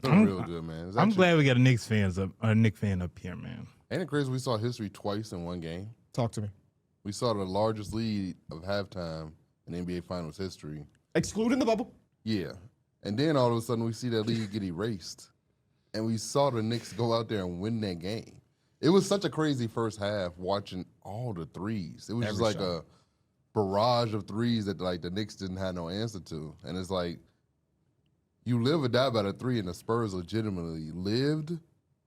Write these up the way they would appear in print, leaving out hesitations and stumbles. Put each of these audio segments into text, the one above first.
Real good, man. I'm glad we got a Knicks fan up here, man. Ain't it crazy we saw history twice in one game? Talk to me. We saw the largest lead of halftime in NBA Finals history. Excluding the bubble. Yeah. And then all of a sudden we see that lead get erased. And we saw the Knicks go out there and win that game. It was such a crazy first half watching all the threes. It was just like a barrage of threes that like the Knicks didn't have no answer to. And it's like you live or die by the three, and the Spurs legitimately lived,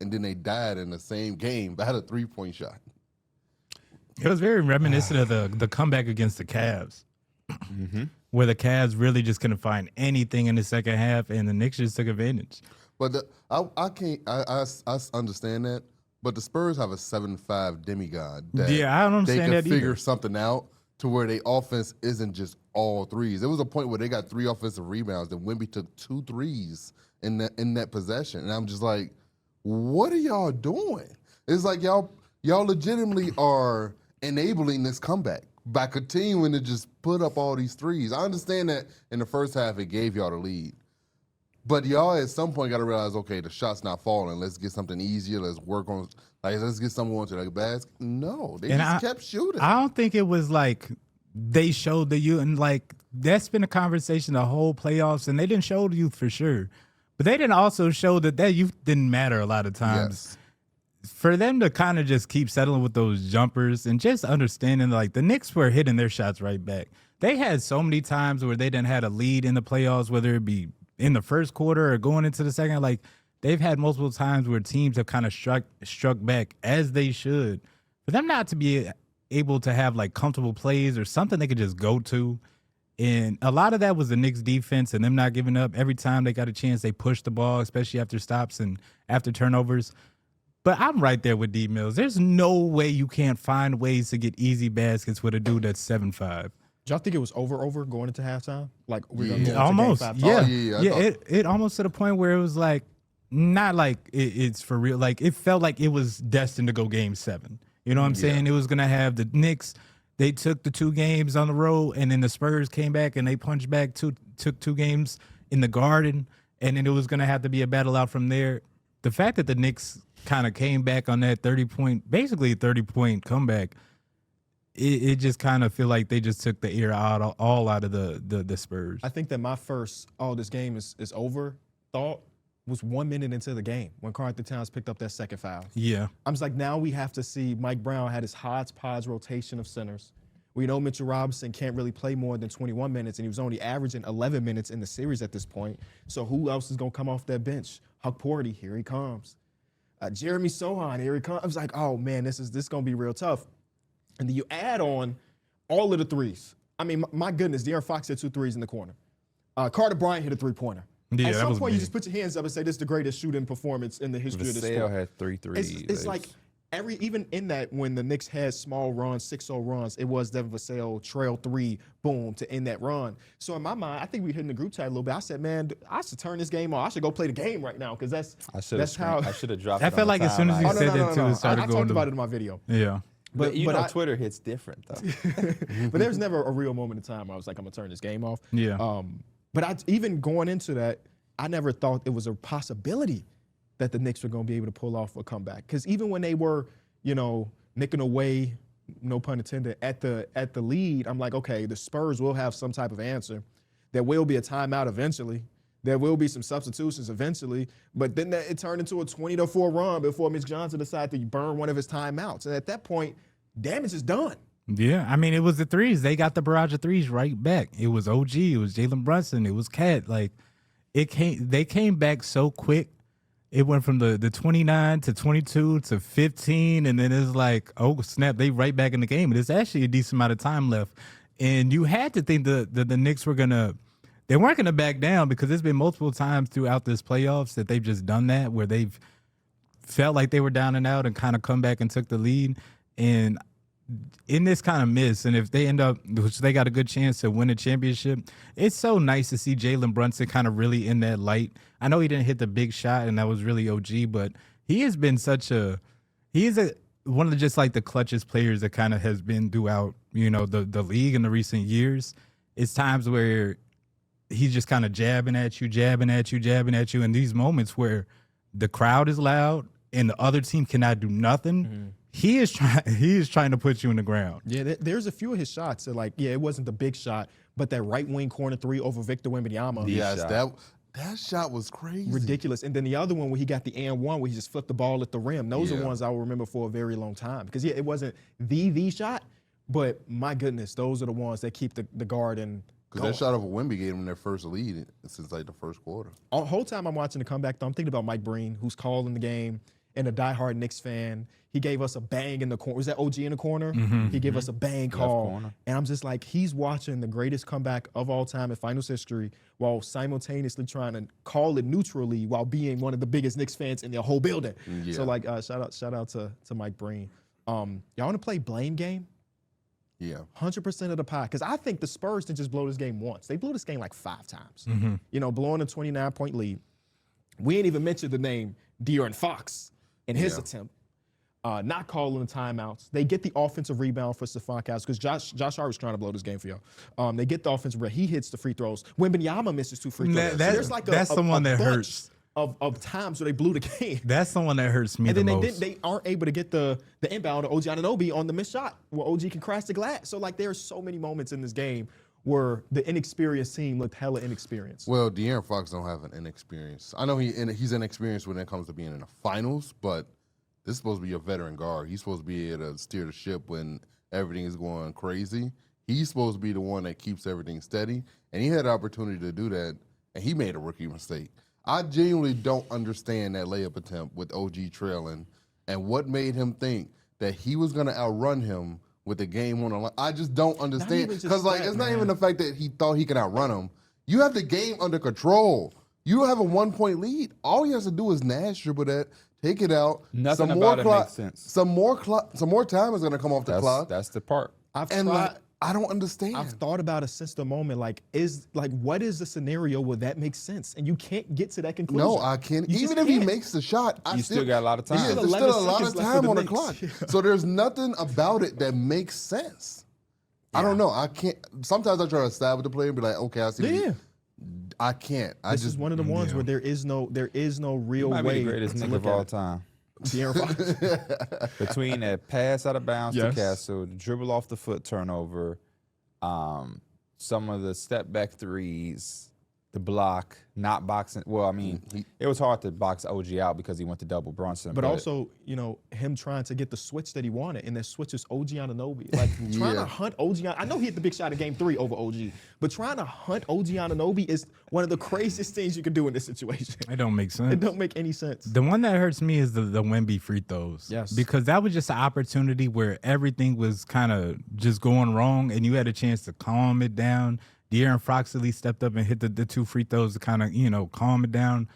and then they died in the same game by the 3-point shot. It was very reminiscent of the comeback against the Cavs, where the Cavs really just couldn't find anything in the second half, and the Knicks just took advantage. But I understand that. But the Spurs have a 7'5" demigod. That I don't understand they that can figure either. something out to where their offense isn't just all threes. There was a point where they got 3 offensive rebounds, and Wemby took 2 threes in that possession, and I'm just like, what are y'all doing? It's like y'all legitimately are enabling this comeback by continuing to just put up all these threes. I understand that in the first half it gave y'all the lead. But y'all at some point got to realize, okay, the shot's not falling. Let's get something easier. Let's work on, let's get someone to the basket. No, they kept shooting. I don't think it was like they showed the youth, and like that's been a conversation the whole playoffs, and they didn't show the youth for sure. But they didn't also show that youth didn't matter a lot of times. Yes. For them to kind of just keep settling with those jumpers and just understanding, like the Knicks were hitting their shots right back. They had so many times where they didn't have a lead in the playoffs, whether it be in the first quarter or going into the second. Like they've had multiple times where teams have kind of struck back as they should. For them not to be able to have like comfortable plays or something they could just go to. And a lot of that was the Knicks defense and them not giving up. Every time they got a chance, they pushed the ball, especially after stops and after turnovers. But I'm right there with D Mills. There's no way you can't find ways to get easy baskets with a dude that's 7'5". Do y'all think it was over going into halftime? Like we're gonna go almost, into game 5? It almost to the point where it was like not like it's for real. Like it felt like it was destined to go Game 7. You know what I'm saying? It was gonna have the Knicks. They took the 2 games on the road, and then the Spurs came back and they punched back took 2 games in the Garden, and then it was gonna have to be a battle out from there. The fact that the Knicks kind of came back on that 30-point comeback. It just kind of feel like they just took the air all out of the Spurs. I think that my first, this game is over thought was 1 minute into the game when Karl Anthony Towns picked up that second foul. Yeah. I was like, now we have to see Mike Brown had his hodgepodge rotation of centers. We know Mitchell Robinson can't really play more than 21 minutes, and he was only averaging 11 minutes in the series at this point. So who else is going to come off that bench? Huck Porty, here he comes. Jeremy Sohan, here he comes. I was like, oh, man, this is going to be real tough. And then you add on all of the threes. I mean, my goodness, De'Aaron Fox hit 2 threes in the corner. Carter Bryant hit a 3-pointer. Yeah, at some point, big. you just put your hands up and say, this is the greatest shooting performance in the history of this sport. had 3 threes. It's like even in that, when the Knicks had small runs, 6-0 runs, it was Devin Vassell, trail 3, boom, to end that run. So in my mind, I think we hit in the group chat a little bit. I said, man, I should turn this game on. I should go play the game right now because that's how. I should have dropped I it. felt like as soon as you said that too, it started I going. talked about it in my video. Yeah. But Twitter hits different though. But there's never a real moment in time where I was like, I'm gonna turn this game off. Yeah. But even going into that, I never thought it was a possibility that the Knicks were gonna be able to pull off a comeback. Because even when they were, nicking away, no pun intended, at the lead, I'm like, okay, the Spurs will have some type of answer. There will be a timeout eventually. There will be some substitutions eventually, but then it turned into a 20-4 run before Mitch Johnson decided to burn one of his timeouts. And at that point, damage is done. Yeah, I mean, it was the threes. They got the barrage of threes right back. It was OG, it was Jalen Brunson, it was Cat. Like, they came back so quick. It went from the 29 to 22 to 15, and then it's like, oh, snap, they right back in the game. And there's actually a decent amount of time left. And you had to think that the Knicks were they weren't going to back down, because there's been multiple times throughout this playoffs that they've just done that, where they've felt like they were down and out and kind of come back and took the lead. And in this kind of miss, and if they end up, which they got a good chance to win a championship, it's so nice to see Jalen Brunson kind of really in that light. I know he didn't hit the big shot, and that was really OG, but he has been one of just like the clutchest players that kind of has been throughout, the league in the recent years. It's times where he's just kind of jabbing at you, in these moments where the crowd is loud and the other team cannot do nothing. He is trying to put you in the ground. Yeah, there's a few of his shots that, like, it wasn't the big shot, but that right wing corner three over Victor Wembanyama. Yes, that shot was crazy. Ridiculous. And then the other one where he got the and one where he just flipped the ball at the rim. Those are ones I will remember for a very long time. Because, it wasn't the shot, but my goodness, those are the ones that keep the guard and because that shot over Wemby gave them their first lead since like the first quarter. The whole time I'm watching the comeback, though, I'm thinking about Mike Breen, who's calling the game and a diehard Knicks fan. He gave us a bang in the corner. Was that OG in the corner? He gave us a bang call. And I'm just like, he's watching the greatest comeback of all time in finals history while simultaneously trying to call it neutrally while being one of the biggest Knicks fans in the whole building. Yeah. So, like, shout out to Mike Breen. Y'all want to play blame game? Yeah. 100% of the pie. Because I think the Spurs didn't just blow this game once. They blew this game like 5 times. Blowing a 29-point lead. We ain't even mentioned the name De'Aaron Fox in his attempt. Not calling the timeouts. They get the offensive rebound for Stephon Castle because Josh Hart was trying to blow this game for y'all. They get the offensive rebound. He hits the free throws. Wembanyama misses 2 free throws. That's the one that hurts. Of times where they blew the game. That's the one that hurts me and the then most. they aren't able to get the inbound to OG Anunoby on the missed shot where OG can crash the glass. So, like, there are so many moments in this game where the inexperienced team looked hella inexperienced. Well, De'Aaron Fox don't have an inexperience. I know he's inexperienced when it comes to being in the finals, but this is supposed to be a veteran guard. He's supposed to be able to steer the ship when everything is going crazy. He's supposed to be the one that keeps everything steady, and he had the opportunity to do that, and he made a rookie mistake. I genuinely don't understand that layup attempt with OG trailing and what made him think that he was going to outrun him with the game on the line. I just don't understand. Because, like, it's not even the fact that he thought he could outrun him. You have the game under control. You have a 1-point lead. All he has to do is Nash dribble that, take it out. Nothing about it makes sense. Some more time is going to come off the clock. That's the part. I don't understand. I've thought about it since the moment. What is the scenario where that makes sense? And you can't get to that conclusion. No, I can't. Even if he makes the shot, you still got a lot of time. Yeah, there's still a lot of time on the clock. So there's nothing about it that makes sense. Yeah. I don't know. I can't. Sometimes I try to side with the player and be like, okay, I see. Yeah. I can't. This is one of the ones where there is no real way. He might be the greatest nigga of all time. Between that pass out of bounds to Castle, the dribble off the foot turnover, some of the step back threes, the block, not boxing. Well, I mean, it was hard to box OG out because he went to double Brunson. But also, him trying to get the switch that he wanted, and that switch is OG Anunoby. Like, trying to hunt OG. I know he hit the big shot in Game 3 over OG, but trying to hunt OG Anunoby is one of the craziest things you can do in this situation. It don't make sense. It don't make any sense. The one that hurts me is the Wemby free throws. Yes. Because that was just an opportunity where everything was kind of just going wrong, and you had a chance to calm it down. De'Aaron Fox at least stepped up and hit the 2 free throws to kind of, calm it down.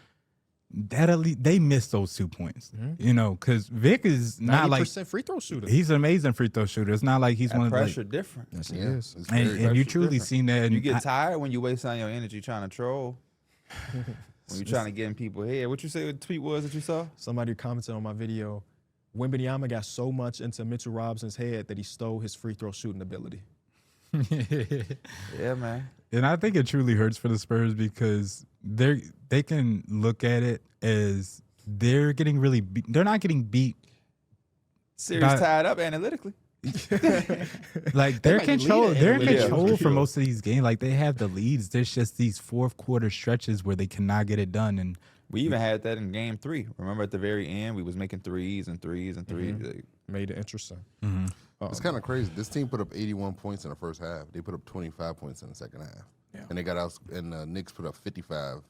They missed those 2 points, because Vic is not like 90% free throw shooter. He's an amazing free throw shooter. It's not like he's one of the pressure different. Yes, he is. And you truly seen that. And you get tired when you waste on your energy trying to troll. When you're trying to get in people's head. What you say the tweet was that you saw? Somebody commented on my video, Wembanyama got so much into Mitchell Robinson's head that he stole his free throw shooting ability. Yeah, man. And I think it truly hurts for the Spurs because they can look at it as they're getting really beat. They're not getting beat. Series tied up analytically. Like they're in control for most of these games. Like they have the leads. There's just these fourth quarter stretches where they cannot get it done. And we even had that in Game 3. Remember at the very end, we was making threes and threes and threes. Made it interesting. It's kind of crazy. This team put up 81 points in the first half. They put up 25 points in the second half. Yeah. And they got out. And the Knicks put up 55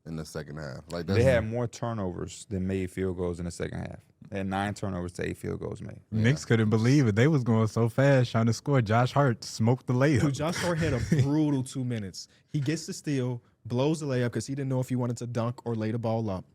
in the second half. Like they had more turnovers than made field goals in the second half. They had 9 turnovers to 8 field goals made. Yeah. Knicks couldn't believe it. They was going so fast trying to score. Josh Hart smoked the layup. Dude, Josh Hart had a brutal 2 minutes. He gets the steal, blows the layup because he didn't know if he wanted to dunk or lay the ball up.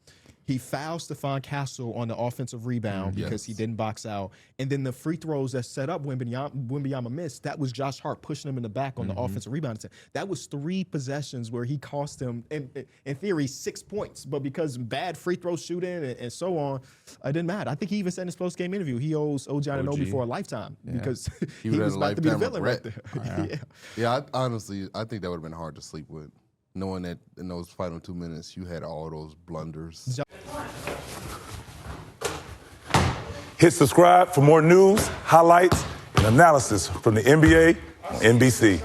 He fouls Stephon Castle on the offensive rebound because he didn't box out. And then the free throws that set up Wembanyama missed, that was Josh Hart pushing him in the back on the offensive rebound. That was 3 possessions where he cost him, in theory, 6 points. But because bad free throw shooting and so on, it didn't matter. I think he even said in his post-game interview, he owes OG Anunoby for a lifetime because he was about to be the villain right there. Yeah, I think that would have been hard to sleep with. knowing that in those final 2 minutes you had all those blunders. Hit subscribe for more news, highlights, and analysis from the NBA on NBC.